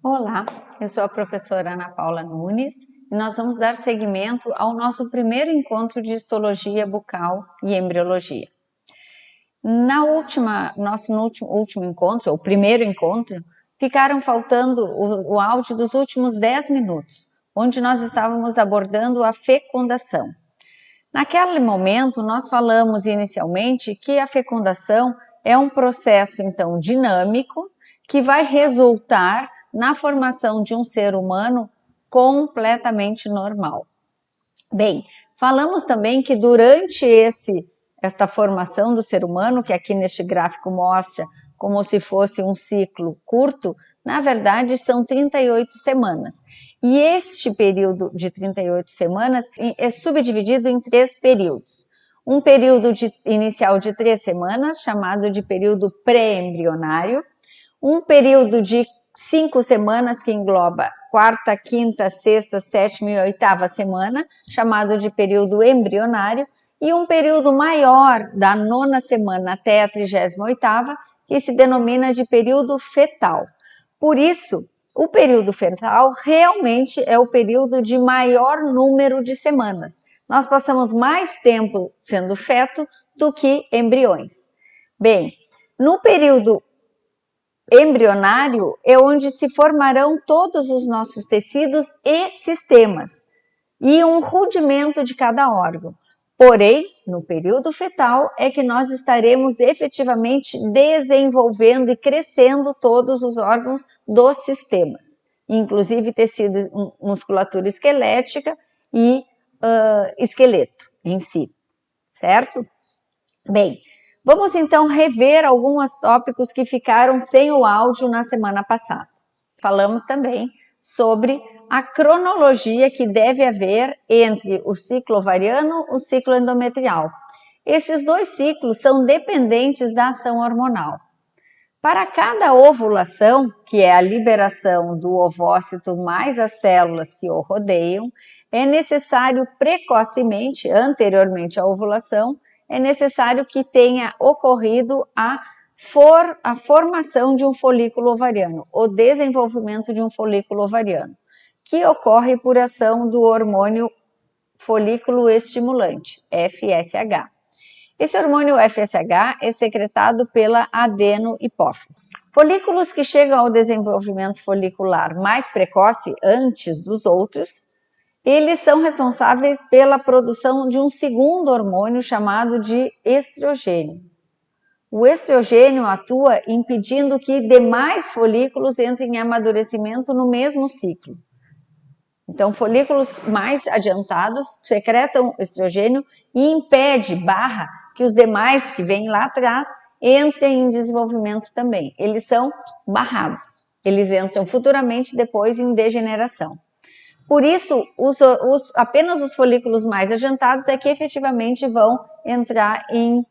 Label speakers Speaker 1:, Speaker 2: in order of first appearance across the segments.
Speaker 1: Olá, eu sou a professora Ana Paula Nunes e nós vamos dar seguimento ao nosso primeiro encontro de histologia bucal e embriologia. No último encontro, o primeiro encontro, ficaram faltando o áudio dos últimos 10 minutos, onde nós estávamos abordando a fecundação. Naquele momento, nós falamos inicialmente que a fecundação é um processo, então, dinâmico, que vai resultar na formação de um ser humano completamente normal. Bem, falamos também que durante esta formação do ser humano, que aqui neste gráfico mostra como se fosse um ciclo curto, na verdade são 38 semanas. E este período de 38 semanas é subdividido em 3 períodos. Um período inicial de 3 semanas, chamado de período pré-embrionário, um período de 5 semanas que engloba quarta, quinta, sexta, sétima e oitava semana, chamado de período embrionário, e um período maior da 9ª semana até a 38ª, que se denomina de período fetal. Por isso, o período fetal realmente é o período de maior número de semanas. Nós passamos mais tempo sendo feto do que embriões. Bem, no período embrionário é onde se formarão todos os nossos tecidos e sistemas, e um rudimento de cada órgão. Porém, no período fetal é que nós estaremos efetivamente desenvolvendo e crescendo todos os órgãos dos sistemas, inclusive tecido, musculatura esquelética e esqueleto em si, certo? Bem, vamos então rever alguns tópicos que ficaram sem o áudio na semana passada. Falamos também sobre a cronologia que deve haver entre o ciclo ovariano e o ciclo endometrial. Esses dois ciclos são dependentes da ação hormonal. Para cada ovulação, que é a liberação do ovócito mais as células que o rodeiam, é necessário precocemente, anteriormente à ovulação, é necessário que tenha ocorrido a formação de um folículo ovariano, o desenvolvimento de um folículo ovariano, que ocorre por ação do hormônio folículo estimulante, FSH. Esse hormônio FSH é secretado pela adenohipófise. Folículos que chegam ao desenvolvimento folicular mais precoce, antes dos outros, eles são responsáveis pela produção de um segundo hormônio chamado de estrogênio. O estrogênio atua impedindo que demais folículos entrem em amadurecimento no mesmo ciclo. Então, folículos mais adiantados secretam estrogênio e impede, barra, que os demais que vêm lá atrás entrem em desenvolvimento também. Eles são barrados. Eles entram futuramente depois em degeneração. Por isso, apenas os folículos mais adiantados é que efetivamente vão entrar em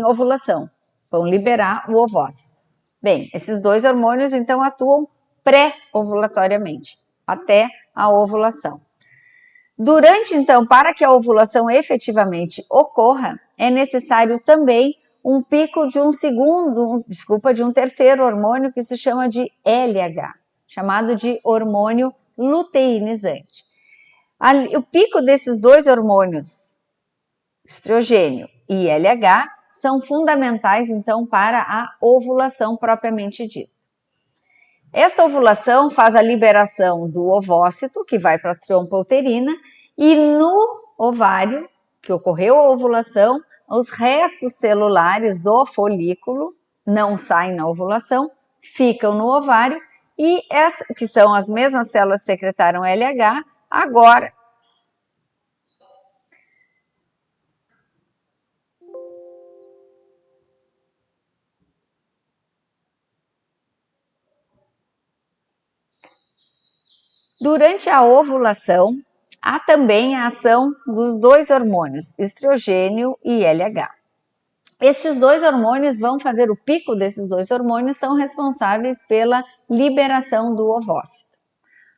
Speaker 1: ovulação, vão liberar o ovócito. Bem, esses dois hormônios então atuam pré-ovulatoriamente, até a ovulação. Durante então, para que a ovulação efetivamente ocorra, é necessário também um pico de de um terceiro hormônio que se chama de LH, chamado de hormônio luteinizante. O pico desses dois hormônios, estrogênio e LH, são fundamentais então para a ovulação propriamente dita. Esta ovulação faz a liberação do ovócito, que vai para a trompa uterina, e no ovário, que ocorreu a ovulação, os restos celulares do folículo não saem na ovulação, ficam no ovário, e que são as mesmas células que secretaram LH, agora durante a ovulação, há também a ação dos dois hormônios, estrogênio e LH. Estes dois hormônios vão fazer o pico desses dois hormônios, são responsáveis pela liberação do ovócito.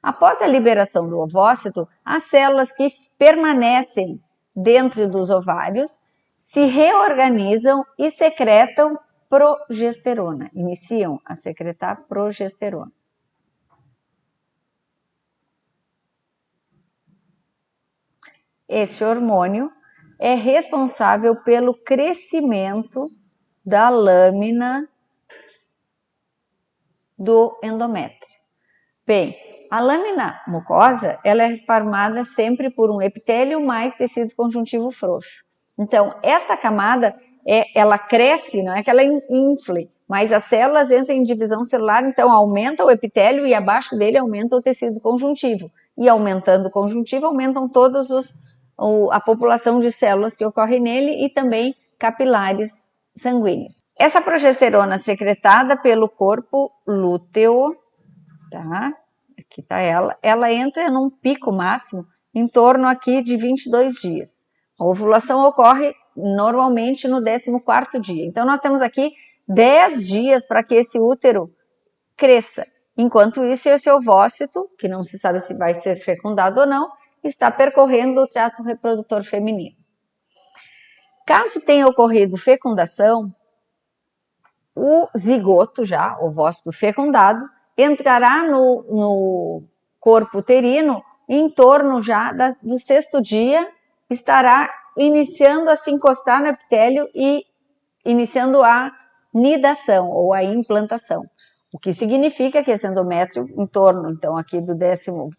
Speaker 1: Após a liberação do ovócito, as células que permanecem dentro dos ovários se reorganizam e secretam progesterona, iniciam a secretar progesterona. esse hormônio é responsável pelo crescimento da lâmina do endométrio. Bem, a lâmina mucosa, ela é formada sempre por um epitélio mais tecido conjuntivo frouxo. Então, esta camada, ela cresce, não é que ela infle, mas as células entram em divisão celular, então aumenta o epitélio e abaixo dele aumenta o tecido conjuntivo. E aumentando o conjuntivo, aumentam a população de células que ocorre nele e também capilares sanguíneos. Essa progesterona secretada pelo corpo lúteo, tá? Aqui tá ela entra num pico máximo em torno aqui de 22 dias. A ovulação ocorre normalmente no 14º dia. Então, nós temos aqui 10 dias para que esse útero cresça. Enquanto isso, esse ovócito, que não se sabe se vai ser fecundado ou não, está percorrendo o trato reprodutor feminino. Caso tenha ocorrido fecundação, o zigoto já, ovócito fecundado, entrará no corpo uterino em torno já do 6º dia, estará iniciando a se encostar no epitélio e iniciando a nidação ou a implantação. O que significa que esse endométrio, em torno, então, aqui do 24º,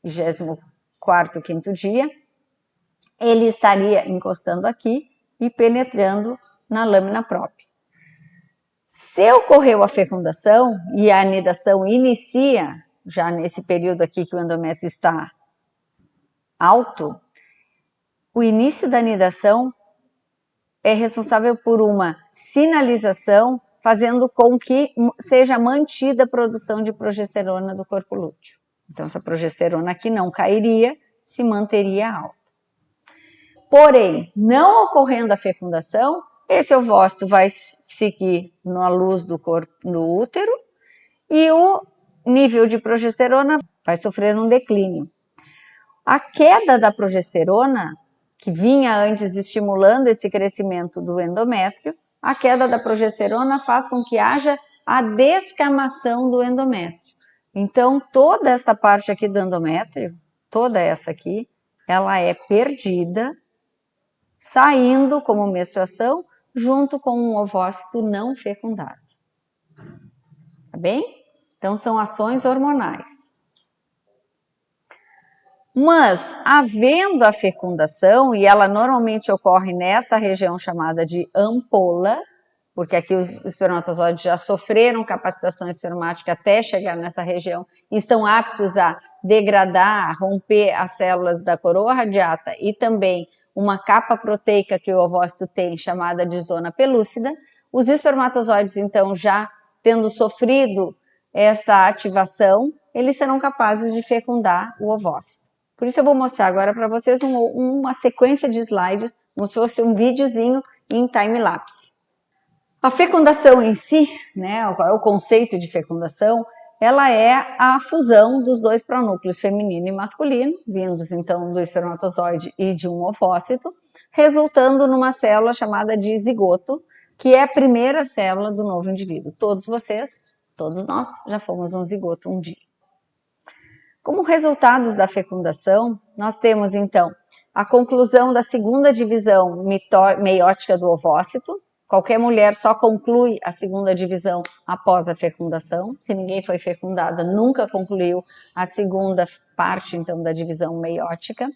Speaker 1: 5º dia, ele estaria encostando aqui e penetrando na lâmina própria. Se ocorreu a fecundação e a anidação inicia, já nesse período aqui que o endométrio está alto, o início da anidação é responsável por uma sinalização fazendo com que seja mantida a produção de progesterona do corpo lúteo. Então, essa progesterona aqui não cairia, se manteria alta. Porém, não ocorrendo a fecundação, esse ovócito vai seguir na luz do corpo, no útero, e o nível de progesterona vai sofrer um declínio. A queda da progesterona, que vinha antes estimulando esse crescimento do endométrio, a queda da progesterona faz com que haja a descamação do endométrio. Então, toda esta parte aqui do endométrio, toda essa aqui, ela é perdida, saindo como menstruação, junto com um ovócito não fecundado. Tá bem? Então, são ações hormonais. Mas, havendo a fecundação, e ela normalmente ocorre nesta região chamada de ampola, porque aqui os espermatozoides já sofreram capacitação espermática até chegar nessa região e estão aptos a degradar, a romper as células da coroa radiata e também uma capa proteica que o ovócito tem, chamada de zona pelúcida. Os espermatozoides, então, já tendo sofrido essa ativação, eles serão capazes de fecundar o ovócito. Por isso eu vou mostrar agora para vocês uma sequência de slides, como se fosse um videozinho em time-lapse. A fecundação em si, né, o conceito de fecundação, ela é a fusão dos dois pronúcleos feminino e masculino, vindos então do espermatozoide e de um ovócito, resultando numa célula chamada de zigoto, que é a primeira célula do novo indivíduo. Todos vocês, todos nós, já fomos um zigoto um dia. Como resultados da fecundação, nós temos então a conclusão da segunda divisão meiótica do ovócito. Qualquer mulher só conclui a segunda divisão após a fecundação. Se ninguém foi fecundada, nunca concluiu a segunda parte, então, da divisão meiótica.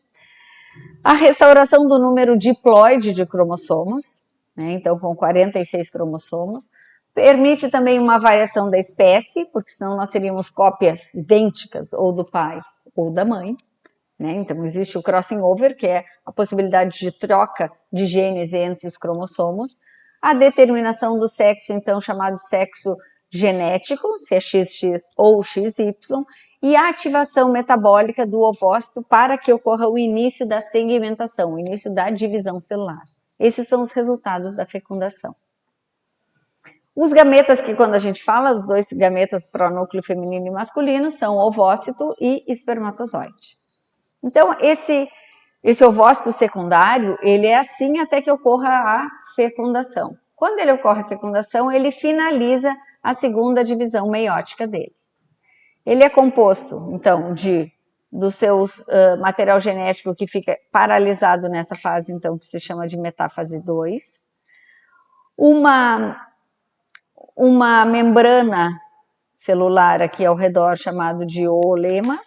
Speaker 1: A restauração do número diploide de cromossomos, né, então com 46 cromossomos. Permite também uma variação da espécie, porque senão nós teríamos cópias idênticas ou do pai ou da mãe. Né? Então existe o crossing over, que é a possibilidade de troca de genes entre os cromossomos. A determinação do sexo, então, chamado sexo genético, se é XX ou XY, e a ativação metabólica do ovócito para que ocorra o início da segmentação, o início da divisão celular. Esses são os resultados da fecundação. Os gametas, que quando a gente fala, os dois gametas pronúcleo feminino e masculino, são ovócito e espermatozoide. Então, esse ovócito secundário, ele é assim até que ocorra a fecundação. Quando ele ocorre a fecundação, ele finaliza a segunda divisão meiótica dele. Ele é composto, então, de do seu material genético que fica paralisado nessa fase, então, que se chama de metáfase 2. Uma membrana celular aqui ao redor, chamado de oolema.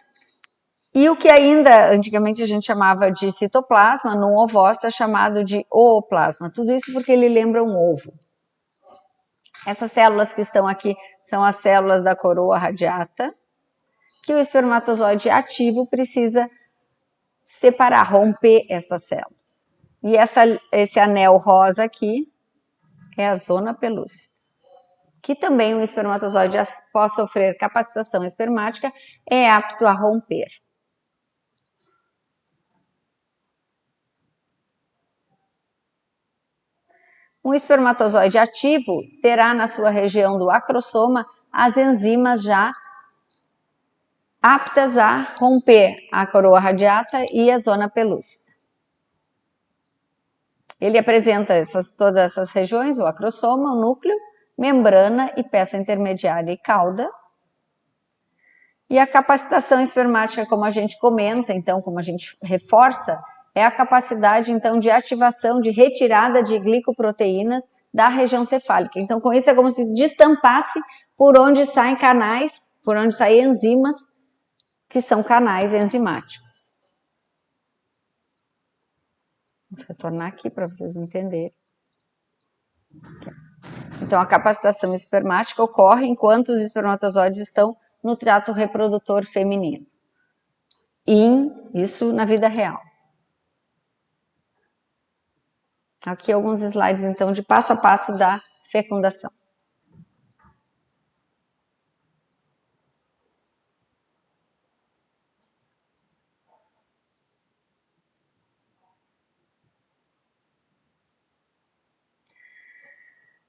Speaker 1: E o que ainda, antigamente a gente chamava de citoplasma, no ovócito é chamado de ooplasma. Tudo isso porque ele lembra um ovo. Essas células que estão aqui são as células da coroa radiata, que o espermatozoide ativo precisa separar, romper essas células. E esse anel rosa aqui é a zona pelúcida, que também o espermatozoide, após sofrer capacitação espermática, é apto a romper. Um espermatozoide ativo terá na sua região do acrossoma as enzimas já aptas a romper a coroa radiata e a zona pelúcida. Ele apresenta todas essas regiões, o acrossoma, o núcleo, membrana e peça intermediária e cauda. E a capacitação espermática, como a gente comenta, então, como a gente reforça, é a capacidade, então, de ativação, de retirada de glicoproteínas da região cefálica. Então, com isso, é como se destampasse por onde saem canais, por onde saem enzimas, que são canais enzimáticos. Vamos retornar aqui para vocês entenderem. Então, a capacitação espermática ocorre enquanto os espermatozoides estão no trato reprodutor feminino. Isso na vida real. Aqui alguns slides, então, de passo a passo da fecundação.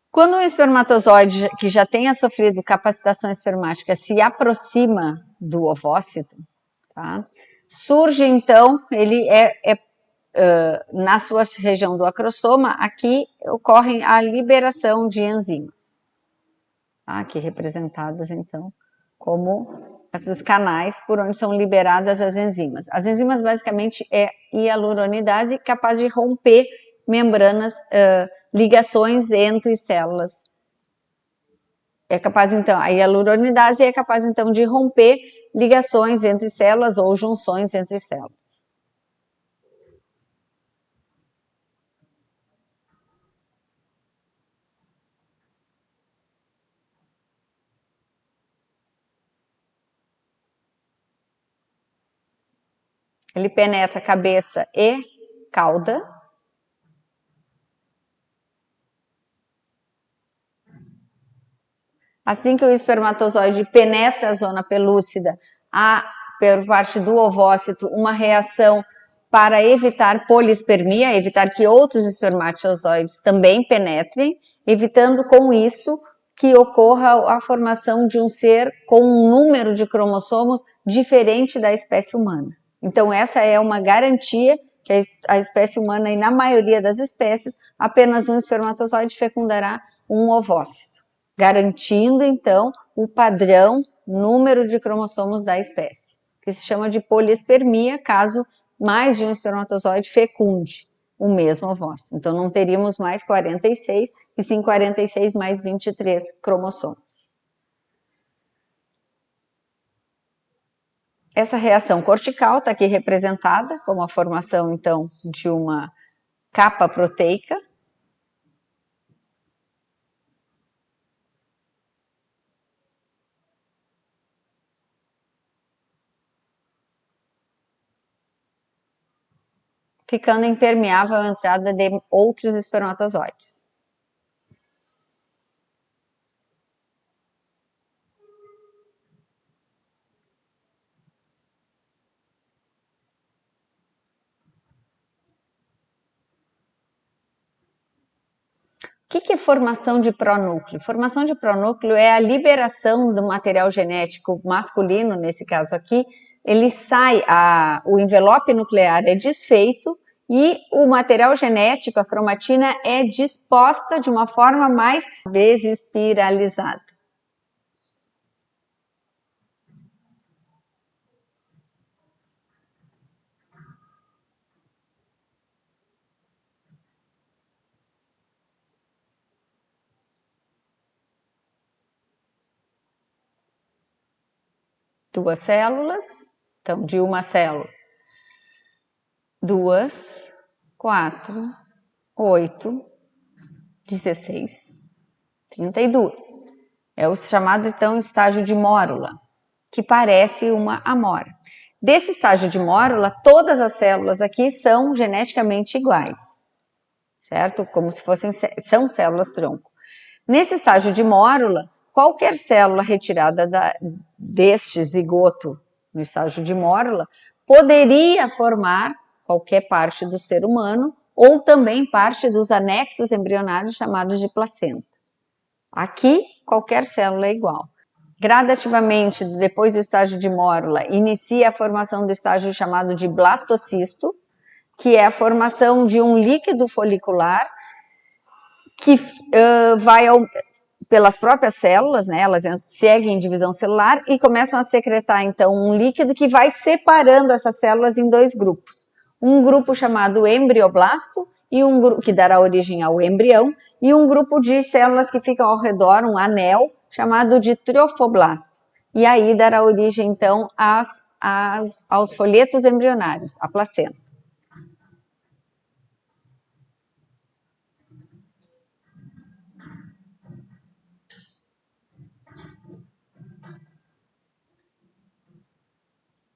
Speaker 1: Quando um espermatozoide que já tenha sofrido capacitação espermática se aproxima do ovócito, tá? Surge, então, ele na sua região do acrossoma, aqui ocorre a liberação de enzimas, tá? Aqui representadas, então, como esses canais por onde são liberadas as enzimas. As enzimas, basicamente, é hialuronidase capaz de romper membranas, ligações entre células. É capaz, então, a hialuronidase é capaz, então, de romper ligações entre células ou junções entre células. Ele penetra cabeça e cauda. Assim que o espermatozoide penetra a zona pelúcida, há, por parte do ovócito, uma reação para evitar polispermia, evitar que outros espermatozoides também penetrem, evitando com isso que ocorra a formação de um ser com um número de cromossomos diferente da espécie humana. Então, essa é uma garantia que a espécie humana, e na maioria das espécies, apenas um espermatozoide fecundará um ovócito, garantindo, então, o padrão número de cromossomos da espécie, que se chama de poliespermia, caso mais de um espermatozoide fecunde o mesmo ovócito. Então, não teríamos mais 46, e sim 46 mais 23 cromossomos. Essa reação cortical está aqui representada como a formação, então, de uma capa proteica. Ficando impermeável à entrada de outros espermatozoides. O que é formação de pronúcleo? Formação de pronúcleo é a liberação do material genético masculino, nesse caso aqui, ele sai, o envelope nuclear é desfeito e o material genético, a cromatina, é disposta de uma forma mais desespiralizada. 2 células, então de uma célula, 2, 4, 8, 16, 32. É o chamado, então, estágio de mórula, que parece uma amora. Desse estágio de mórula, todas as células aqui são geneticamente iguais, certo? Como se fossem, são células-tronco. Nesse estágio de mórula, qualquer célula retirada deste zigoto no estágio de mórula poderia formar qualquer parte do ser humano ou também parte dos anexos embrionários chamados de placenta. Aqui, qualquer célula é igual. Gradativamente, depois do estágio de mórula, inicia a formação do estágio chamado de blastocisto, que é a formação de um líquido folicular que vai pelas próprias células, né, elas seguem divisão celular e começam a secretar, então, um líquido que vai separando essas células em 2 grupos. Um grupo chamado embrioblasto, e um grupo que dará origem ao embrião, e um grupo de células que ficam ao redor, um anel, chamado de triofoblasto. E aí dará origem, então, aos folhetos embrionários, a placenta.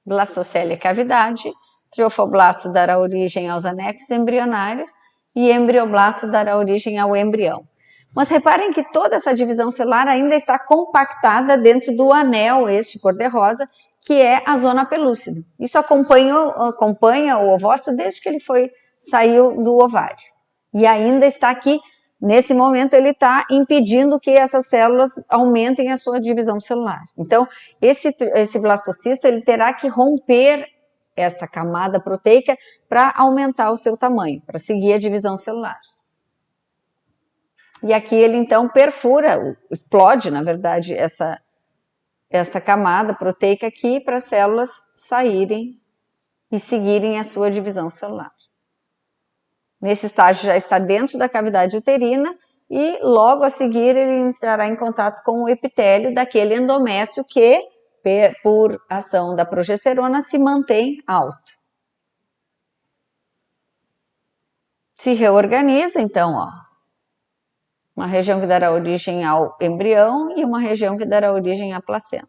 Speaker 1: Blastocele é cavidade, triofoblasto dará origem aos anexos embrionários e embrioblasto dará origem ao embrião. Mas reparem que toda essa divisão celular ainda está compactada dentro do anel, este cor-de-rosa, que é a zona pelúcida. Isso acompanha o ovócito desde que ele saiu do ovário. E ainda está aqui, nesse momento, ele está impedindo que essas células aumentem a sua divisão celular. Então, esse blastocisto ele terá que romper esta camada proteica para aumentar o seu tamanho, para seguir a divisão celular. E aqui ele então perfura, explode, na verdade, esta camada proteica aqui para as células saírem e seguirem a sua divisão celular. Nesse estágio já está dentro da cavidade uterina e logo a seguir ele entrará em contato com o epitélio daquele endométrio que, por ação da progesterona, se mantém alto. Se reorganiza, então, uma região que dará origem ao embrião e uma região que dará origem à placenta.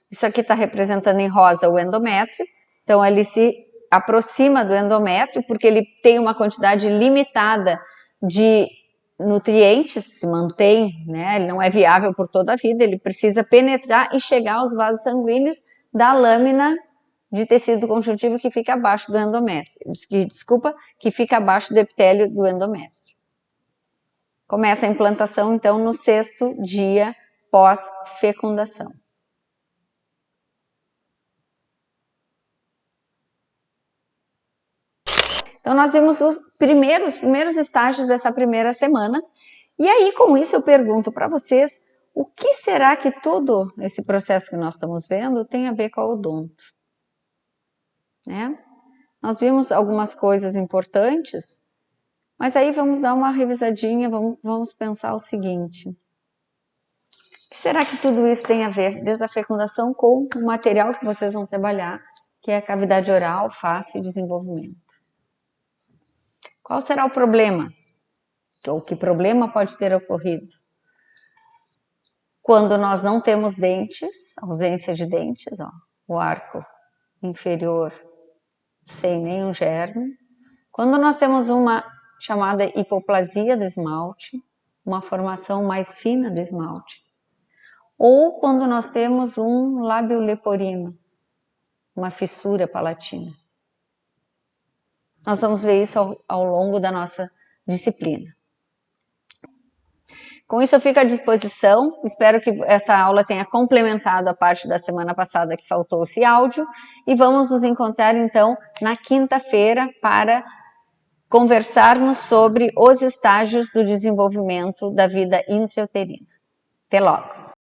Speaker 1: Isso aqui está representando em rosa o endométrio, então ele se aproxima do endométrio porque ele tem uma quantidade limitada de nutrientes, se mantém, né? Ele não é viável por toda a vida, ele precisa penetrar e chegar aos vasos sanguíneos da lâmina de tecido conjuntivo que fica abaixo do endométrio, que fica abaixo do epitélio do endométrio. Começa a implantação, então, no 6º dia pós-fecundação. Então, nós vimos os primeiros estágios dessa primeira semana, e aí, com isso, eu pergunto para vocês, o que será que todo esse processo que nós estamos vendo tem a ver com a odonto? Né? Nós vimos algumas coisas importantes, mas aí vamos dar uma revisadinha, vamos pensar o seguinte. O que será que tudo isso tem a ver, desde a fecundação, com o material que vocês vão trabalhar, que é a cavidade oral, face e desenvolvimento? Qual será o problema? Ou que problema pode ter ocorrido? Quando nós não temos dentes, ausência de dentes, o arco inferior sem nenhum germe. Quando nós temos uma chamada hipoplasia do esmalte, uma formação mais fina do esmalte. Ou quando nós temos um lábio leporino, uma fissura palatina. Nós vamos ver isso ao longo da nossa disciplina. Com isso eu fico à disposição, espero que essa aula tenha complementado a parte da semana passada que faltou esse áudio e vamos nos encontrar então na quinta-feira para conversarmos sobre os estágios do desenvolvimento da vida intrauterina. Até logo!